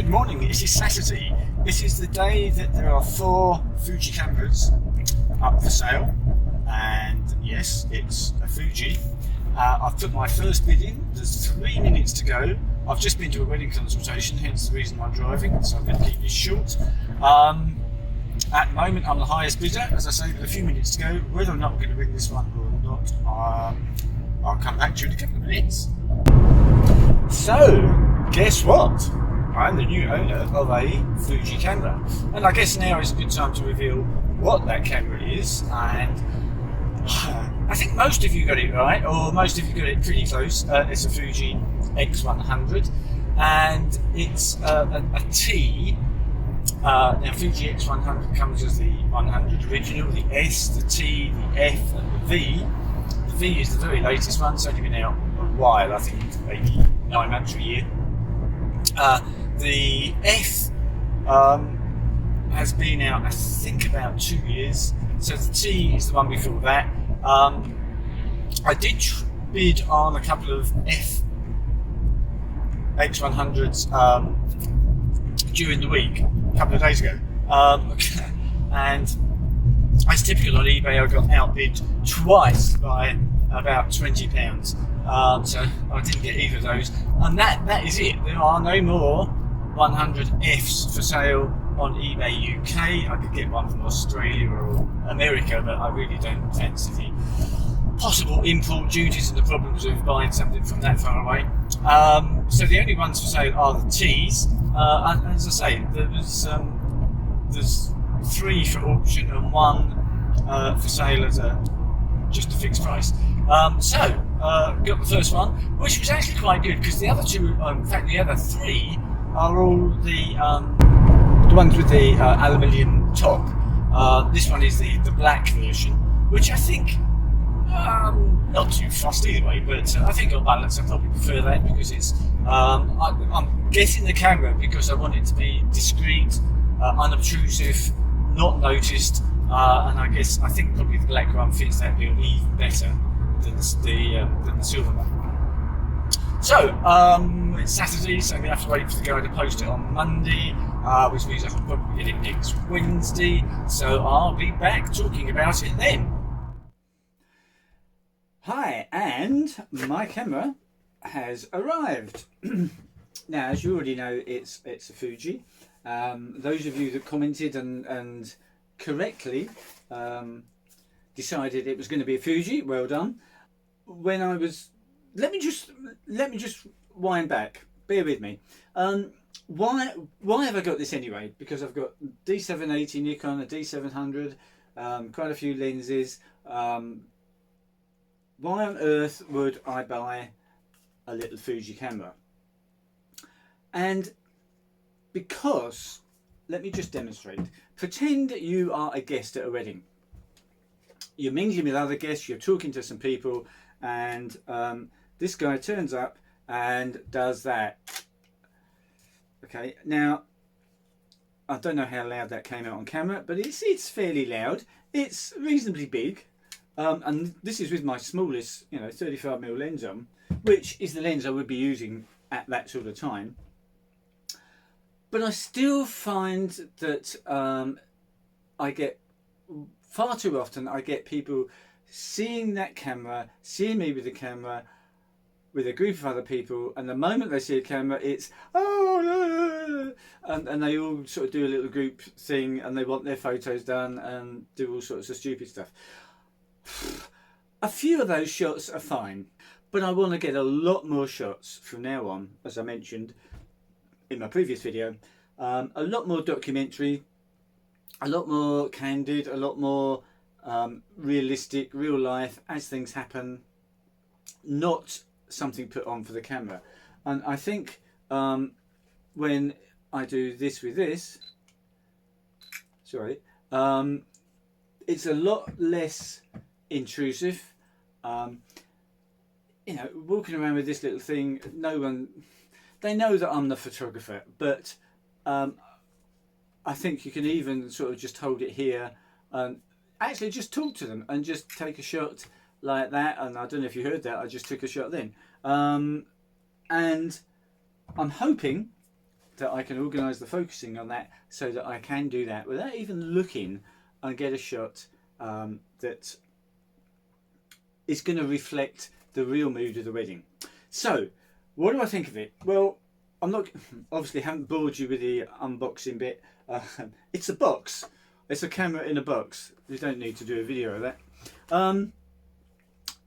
Good morning, it is Saturday. This is the day that there are 4 Fuji cameras up for sale, and yes, it's a Fuji. I've put my first bid in, there's 3 minutes to go. I've just been to a wedding consultation, hence the reason I'm driving, so I'm going to keep this short. At the moment I'm the highest bidder, as I say, with a few minutes to go. Whether or not I'm going to win this one or not, I'll come back to you in a couple of minutes. So, guess what? I'm the new owner of a Fuji camera, and I guess now is a good time to reveal what that camera is. And I think most of you got it right, or most of you got it pretty close. It's a Fuji X100, and it's a T. Now Fuji X100 comes as the 100 original, the S, the T, the F, and the V. The V is the very latest one. It's only been out a while, I think maybe 9 months or a year. The F has been out, I think, about 2 years. So the T is the one before that. I did bid on a couple of F X100s during the week, a couple of days ago. And as typical on eBay, I got outbid twice by about £20. So I didn't get either of those. And that is it. There are no more 100 Fs for sale on eBay UK. I could get one from Australia or America, but I really don't fancy the possible import duties and the problems of buying something from that far away. So the only ones for sale are the Ts. And as I say, there's 3 for auction and 1 for sale as just a fixed price. Got the first one, which was actually quite good, because the other 2, in fact the other 3, are all the ones with the aluminium top. This one is the black version, which I think not too fussed either way, but I think on balance I probably prefer that, because it's I'm getting the camera because I want it to be discreet, unobtrusive, not noticed, and I think probably the black one fits that bill even better than the silver one. So it's Saturday, so we have to wait for the guy to post it on Monday, which means I can probably get it next Wednesday. So I'll be back talking about it then. Hi, and my camera has arrived. Now, as you already know, it's a Fuji. Those of you that commented and correctly decided it was going to be a Fuji, well done. When I was, let me just wind back. Bear with me. Why have I got this anyway? Because I've got D780 Nikon, a D700, quite a few lenses. Why on earth would I buy a little Fuji camera? And because, let me just demonstrate. Pretend you are a guest at a wedding. You're mingling with other guests, you're talking to some people, and this guy turns up and does that. Okay, now I don't know how loud that came out on camera, but it's fairly loud. It's reasonably big, and this is with my smallest, 35mm lens on, which is the lens I would be using at that sort of time. But I still find that I get far too often, I get people seeing that camera, seeing me with the camera, with a group of other people, and the moment they see a camera, it's and they all sort of do a little group thing, and they want their photos done and do all sorts of stupid stuff. A few of those shots are fine, but I want to get a lot more shots from now on, as I mentioned in my previous video. A lot more documentary, a lot more candid, a lot more realistic, real life, as things happen, not something put on for the camera. And I think when I do this with this, sorry, it's a lot less intrusive. Walking around with this little thing, they know that I'm the photographer, but I think you can even sort of just hold it here and actually just talk to them and just take a shot like that. And I don't know if you heard that, I just took a shot then. And I'm hoping that I can organise the focusing on that so that I can do that without even looking and get a shot that is going to reflect the real mood of the wedding. So, what do I think of it? Well, I'm not obviously haven't bored you with the unboxing bit. It's a box. It's a camera in a box. You don't need to do a video of that.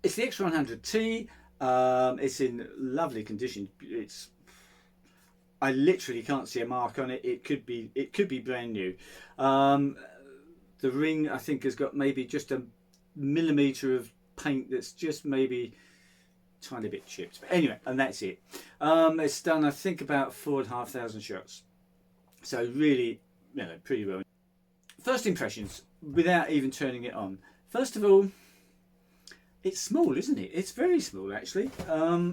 It's the X100T. It's in lovely condition. I literally can't see a mark on it. It could be brand new. The ring, I think, has got maybe just a millimetre of paint that's just maybe a tiny bit chipped. But anyway, and that's it. It's done, I think, about 4,500 shots. So really, you know, pretty well. First impressions, without even turning it on. First of all, it's small, isn't it? It's very small, actually.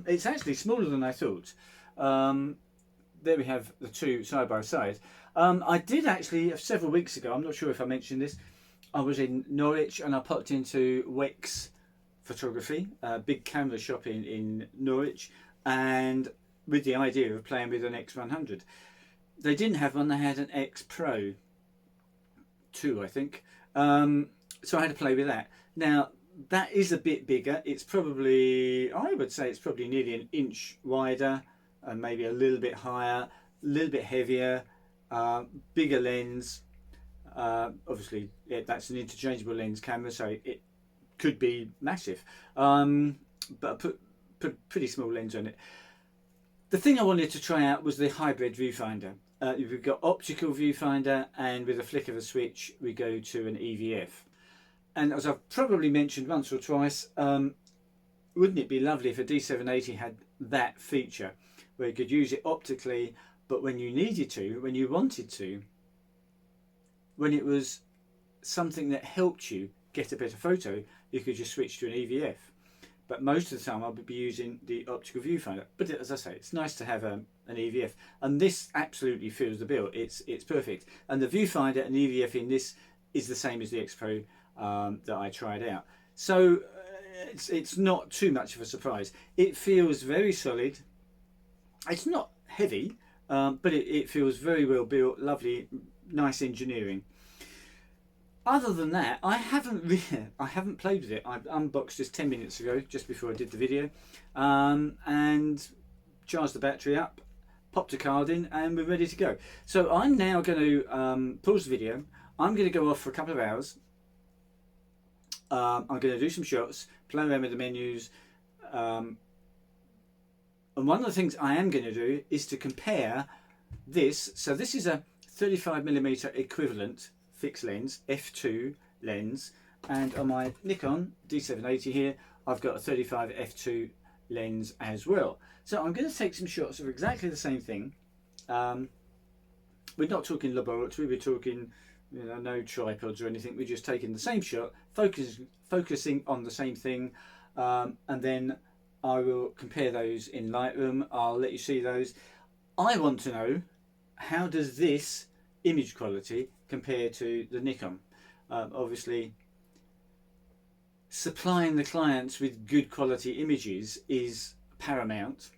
It's actually smaller than I thought. There we have the two side by side. I did actually, several weeks ago, I'm not sure if I mentioned this, I was in Norwich and I popped into Wex Photography, a big camera shop in Norwich, and with the idea of playing with an X100. They didn't have one, they had an X Pro 2, I think. So I had to play with that. Now, that is a bit bigger. It's probably, I would say it's probably nearly an inch wider and maybe a little bit higher, a little bit heavier, bigger lens. Obviously, that's an interchangeable lens camera, so it could be massive. But I put pretty small lens on it. The thing I wanted to try out was the hybrid viewfinder. We've got optical viewfinder, and with a flick of a switch, we go to an EVF. And as I've probably mentioned once or twice, wouldn't it be lovely if a D780 had that feature, where you could use it optically, but when you needed to, when you wanted to, when it was something that helped you get a better photo, you could just switch to an EVF. But most of the time I'll be using the optical viewfinder. But as I say, it's nice to have an EVF, and this absolutely fills the bill. It's perfect, and the viewfinder and EVF in this is the same as the X Pro that I tried out. So it's not too much of a surprise. It feels very solid. It's not heavy, but it feels very well built. Lovely, nice engineering. Other than that, I haven't played with it. I unboxed this 10 minutes ago, just before I did the video, and charged the battery up, popped a card in, and we're ready to go. So I'm now going to pause the video. I'm going to go off for a couple of hours. I'm going to do some shots, play around with the menus, and one of the things I am going to do is to compare this. So this is a 35mm equivalent fixed lens, f2 lens, and on my Nikon D780 here I've got a 35 f2 lens as well. So I'm going to take some shots of exactly the same thing. We're not talking laboratory, we're talking, you know, no tripods or anything. We're just taking the same shot, focusing on the same thing, and then I will compare those in Lightroom. I'll let you see those. I want to know, how does this image quality compare to the Nikon? Obviously, supplying the clients with good quality images is paramount,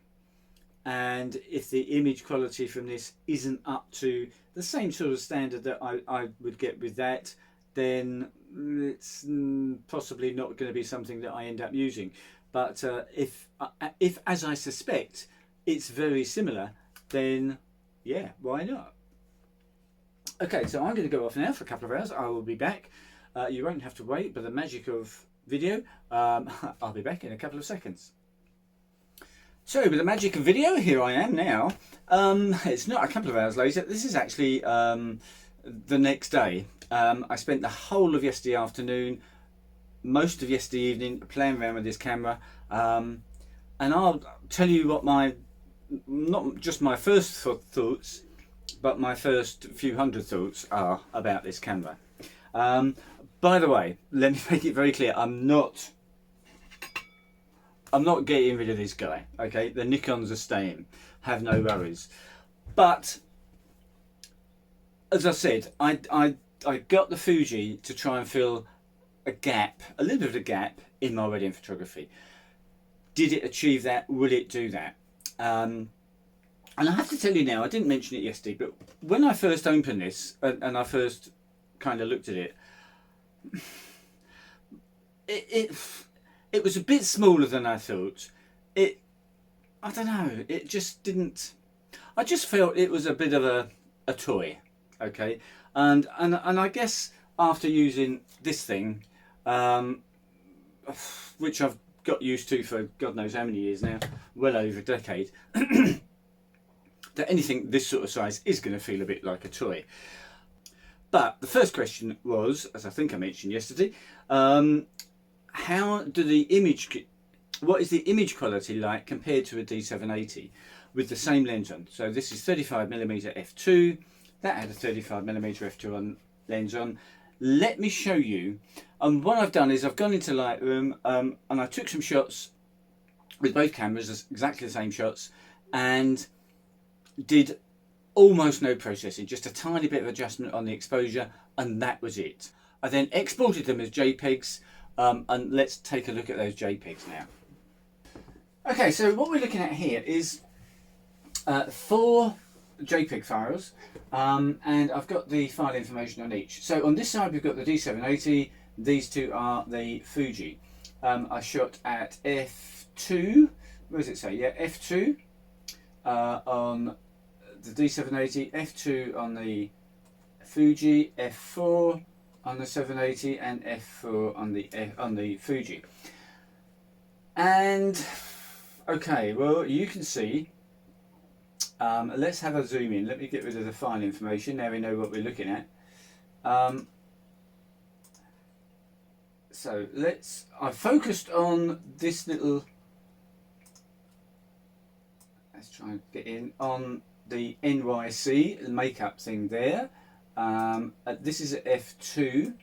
and if the image quality from this isn't up to the same sort of standard that I would get with that, then it's possibly not going to be something that I end up using. But if as I suspect it's very similar, then yeah, why not? Okay, so I'm going to go off now for a couple of hours. I will be back. You won't have to wait, but the magic of video, I'll be back in a couple of seconds. So with the magic of video, here I am now. It's not a couple of hours later. This is actually the next day. I spent the whole of yesterday afternoon, most of yesterday evening, playing around with this camera, and I'll tell you what not just my first thoughts, but my first few hundred thoughts are about this camera. By the way, let me make it very clear, I'm not getting rid of this guy, okay? The Nikons are staying, have no worries. But as I said, I got the Fuji to try and fill a gap, a little bit of a gap in my wedding photography. Did it achieve that? Will it do that? And I have to tell you now, I didn't mention it yesterday, but when I first opened this and I first kind of looked at it, it was a bit smaller than I thought. I don't know, it just didn't, I just felt it was a bit of a toy, okay? And I guess after using this thing, which I've got used to for God knows how many years now, well over a decade, that anything this sort of size is going to feel a bit like a toy. But the first question was, as I think I mentioned yesterday, how do the image, what is the image quality like compared to a D780 with the same lens on? So this is 35mm f2, that had a 35mm f2 lens on. Let me show you. And what I've done is I've gone into Lightroom and I took some shots with both cameras, exactly the same shots, and did almost no processing, just a tiny bit of adjustment on the exposure, and that was it. I then exported them as JPEGs, and let's take a look at those JPEGs now. Okay, so what we're looking at here is 4 JPEG files, and I've got the file information on each. So on this side we've got the D780, these two are the Fuji. I shot at f2, where does it say? Yeah, f2 on the D780, f2 on the Fuji, f4 on the 780, and f4 on the Fuji. And okay, well, you can see, let's have a zoom in. Let me get rid of the file information, now we know what we're looking at. So I focused on this little, let's try and get in on the NYC makeup thing there. This is at f2.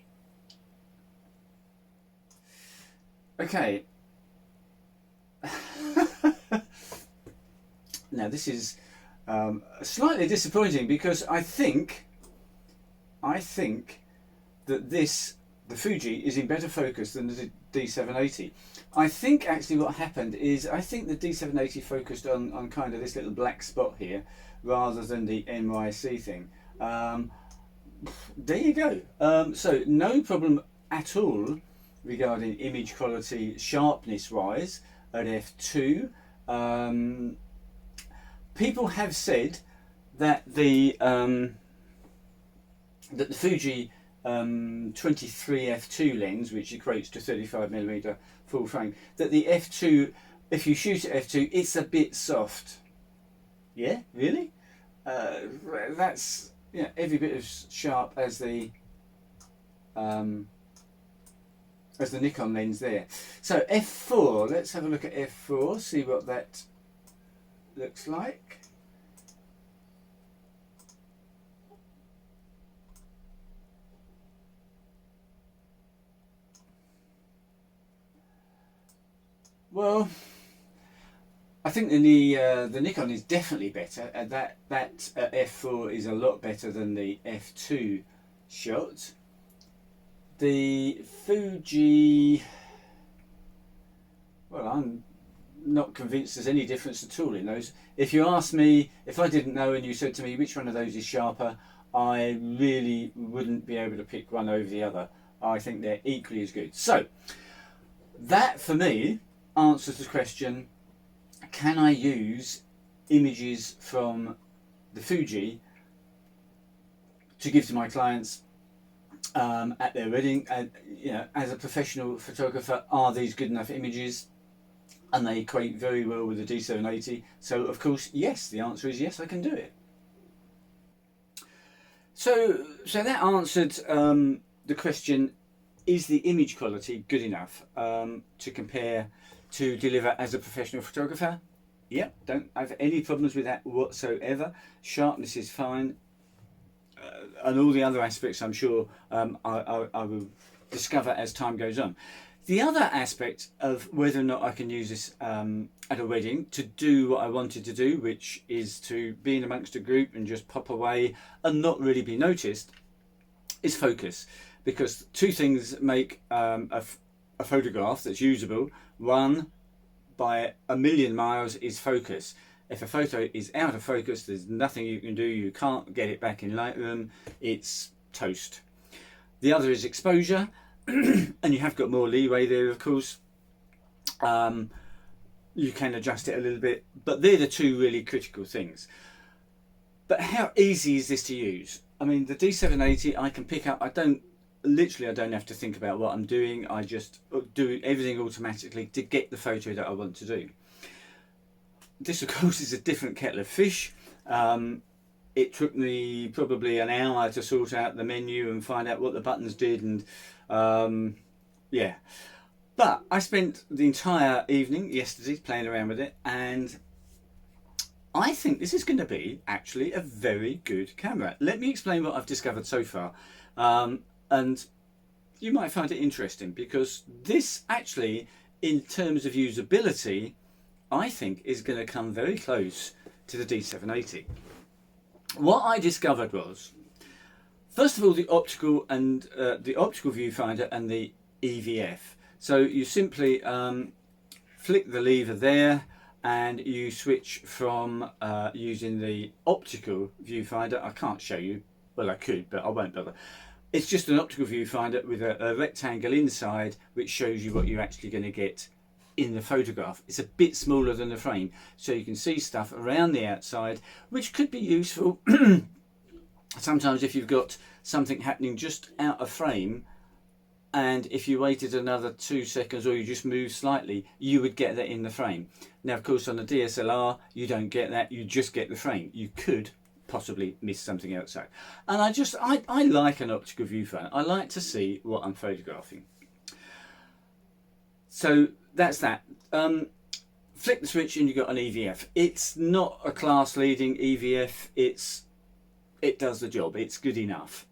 Okay. Now this is slightly disappointing because I think that the Fuji is in better focus than the D780. I think actually what happened is I think the D780 focused on kind of this little black spot here rather than the NYC thing. There you go. So no problem at all regarding image quality sharpness wise at f2. People have said that the Fuji 23 f2 lens, which equates to 35mm full frame, that the f2, if you shoot at f2, it's a bit soft. Yeah, really? That's every bit as sharp as the Nikon lens there. So f4, let's have a look at f4, see what that looks like. Well, I think the Nikon is definitely better, and that f4 is a lot better than the f2 shot. The Fuji, well, I'm not convinced there's any difference at all in those. If you asked me, if I didn't know and you said to me which one of those is sharper, I really wouldn't be able to pick one over the other. I think they're equally as good. So that for me answers the question, can I use images from the Fuji to give to my clients at their wedding? As a professional photographer, are these good enough images? And they equate very well with the D780. So of course, yes, the answer is yes, I can do it. So that answered the question, is the image quality good enough to compare, to deliver as a professional photographer? Yep, don't have any problems with that whatsoever. Sharpness is fine, and all the other aspects I'm sure I will discover as time goes on. The other aspect of whether or not I can use this at a wedding to do what I wanted to do, which is to be in amongst a group and just pop away and not really be noticed, is focus. Because two things make a photograph that's usable. One, by a million miles, is focus. If a photo is out of focus, there's nothing you can do. You can't get it back in Lightroom. It's toast. The other is exposure, and you have got more leeway there, of course. You can adjust it a little bit, but they're the two really critical things. But how easy is this to use? I mean, the D780 I can pick up. I don't have to think about what I'm doing. I just do everything automatically to get the photo that I want to do. This, of course, is a different kettle of fish. It took me probably an hour to sort out the menu and find out what the buttons did, and yeah. But I spent the entire evening yesterday playing around with it, and I think this is going to be actually a very good camera. Let me explain what I've discovered so far, and you might find it interesting, because this actually, in terms of usability, I think is going to come very close to the D780. What I discovered was, first of all, the optical viewfinder and the EVF. So you simply flick the lever there, and you switch from using the optical viewfinder. I can't show you, well I could, but I won't bother. It's just an optical viewfinder with a rectangle inside, which shows you what you're actually going to get in the photograph. It's a bit smaller than the frame, so you can see stuff around the outside, which could be useful sometimes if you've got something happening just out of frame, and if you waited another 2 seconds or you just moved slightly, you would get that in the frame. Now, of course, on a DSLR, you don't get that, you just get the frame. You could possibly miss something outside. And I like an optical viewfinder. I like to see what I'm photographing. So that's that. Flick the switch and you've got an EVF. It's not a class leading EVF, it does the job, it's good enough.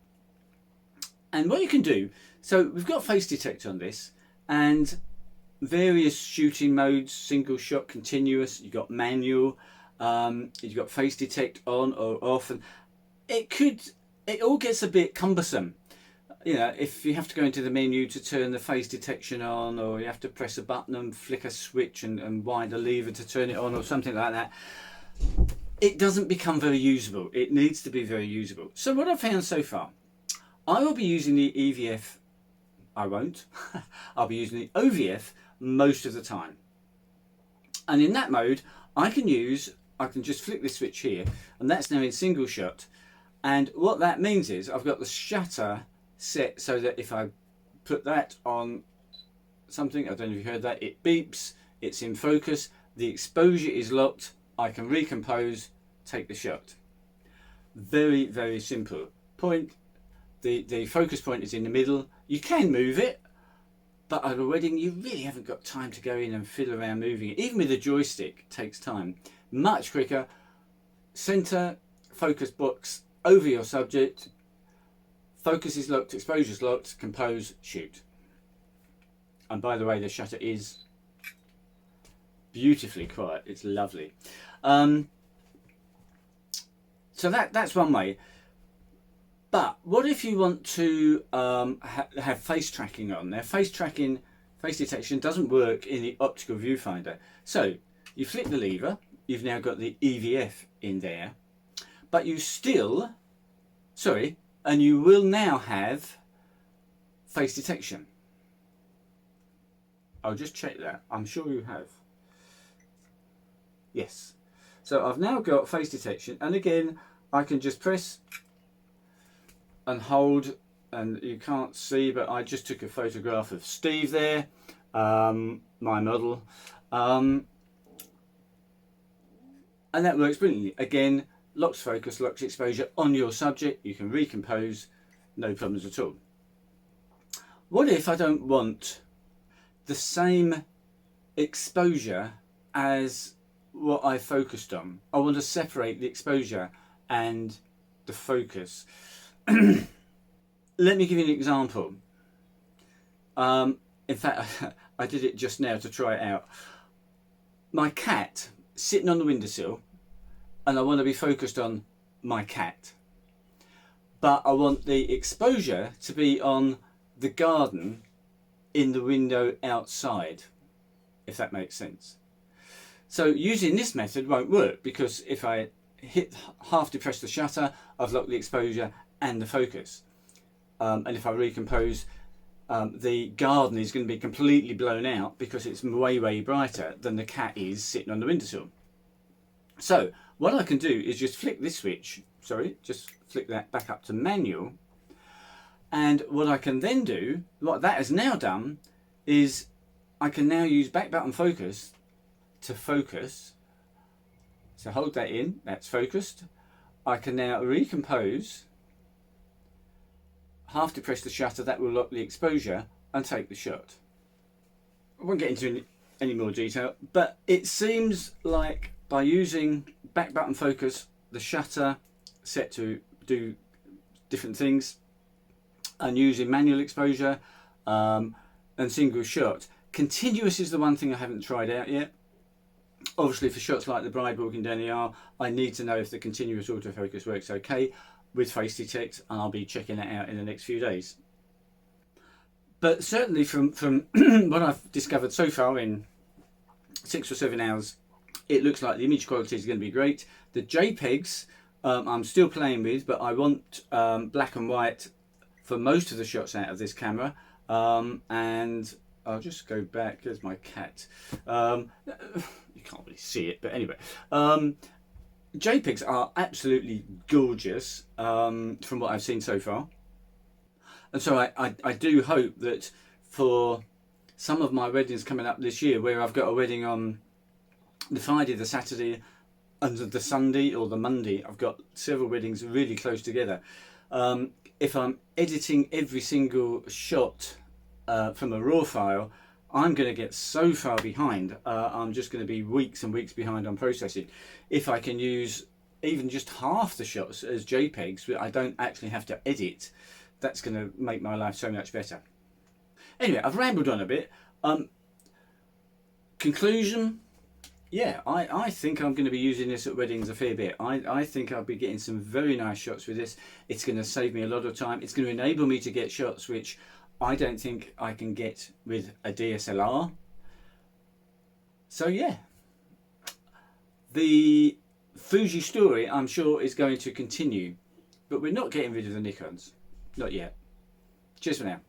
And what you can do, so we've got face detect on this, and various shooting modes: single shot, continuous, you've got manual, you've got face detect on or off, and it all gets a bit cumbersome. You know, if you have to go into the menu to turn the face detection on, or you have to press a button and flick a switch and wind a lever to turn it on, or something like that, it doesn't become very usable. It needs to be very usable. So what I've found so far, I will be using the EVF, I won't, I'll be using the OVF most of the time. And in that mode, I can just flick this switch here, and that's now in single shot. And what that means is I've got the shutter set so that if I put that on something, I don't know if you heard that, it beeps, it's in focus, the exposure is locked, I can recompose, take the shot. Very, very simple. Point, the focus point is in the middle. You can move it, but at a wedding you really haven't got time to go in and fiddle around moving it. Even with a joystick, it takes time. Much quicker. Center, focus box over your subject, focus is locked, exposure is locked, compose, shoot. And by the way, the shutter is beautifully quiet, it's lovely. So that's one way. But what if you want to have face tracking on? Now, face detection doesn't work in the optical viewfinder. So you flip the lever, you've now got the EVF in there, but you still, and you will now have face detection. I'll just check that. I'm sure you have. Yes. So I've now got face detection, and again, I can just press and hold, and you can't see, but I just took a photograph of Steve there, my model, and that works brilliantly. Again, locks focus, locks exposure on your subject, you can recompose, no problems at all. What if I don't want the same exposure as what I focused on? I want to separate the exposure and the focus. Let me give you an example. In fact, I did it just now to try it out. My cat sitting on the windowsill, and I want to be focused on my cat, but I want the exposure to be on the garden in the window outside, if that makes sense. So using this method won't work, because if I half depress the shutter, I've locked the exposure and the focus. And if I recompose, the garden is going to be completely blown out because it's way brighter than the cat is sitting on the windowsill. So what I can do is just flick this switch, just flick that back up to manual, and what I can then do, what that has now done, is I can now use back button focus to focus. So hold that in, that's focused. I can now recompose, half depress the shutter, that will lock the exposure, and take the shot. I won't get into any more detail, but it seems like by using back button focus, the shutter set to do different things, and using manual exposure and single shot, continuous is the one thing I haven't tried out yet. Obviously for shots like the bride walking down the aisle, I need to know if the continuous autofocus works okay with face detect, and I'll be checking that out in the next few days. But certainly from what I've discovered so far in 6 or 7 hours, it looks like the image quality is going to be great. The JPEGs I'm still playing with, but I want black and white for most of the shots out of this camera. And I'll just go back, there's my cat. You can't really see it, but anyway. JPEGs are absolutely gorgeous from what I've seen so far. And so I do hope that for some of my weddings coming up this year, where I've got a wedding on the Friday, the Saturday and the Sunday or the Monday, I've got several weddings really close together. If I'm editing every single shot from a RAW file, I'm going to get so far behind. I'm just going to be weeks and weeks behind on processing. If I can use even just half the shots as JPEGs, I don't actually have to edit, that's going to make my life so much better. Anyway, I've rambled on a bit. Conclusion, yeah, I think I'm going to be using this at weddings a fair bit. I think I'll be getting some very nice shots with this. It's going to save me a lot of time. It's going to enable me to get shots which I don't think I can get with a DSLR. So yeah, the Fuji story I'm sure is going to continue, but we're not getting rid of the Nikons, not yet. Cheers for now.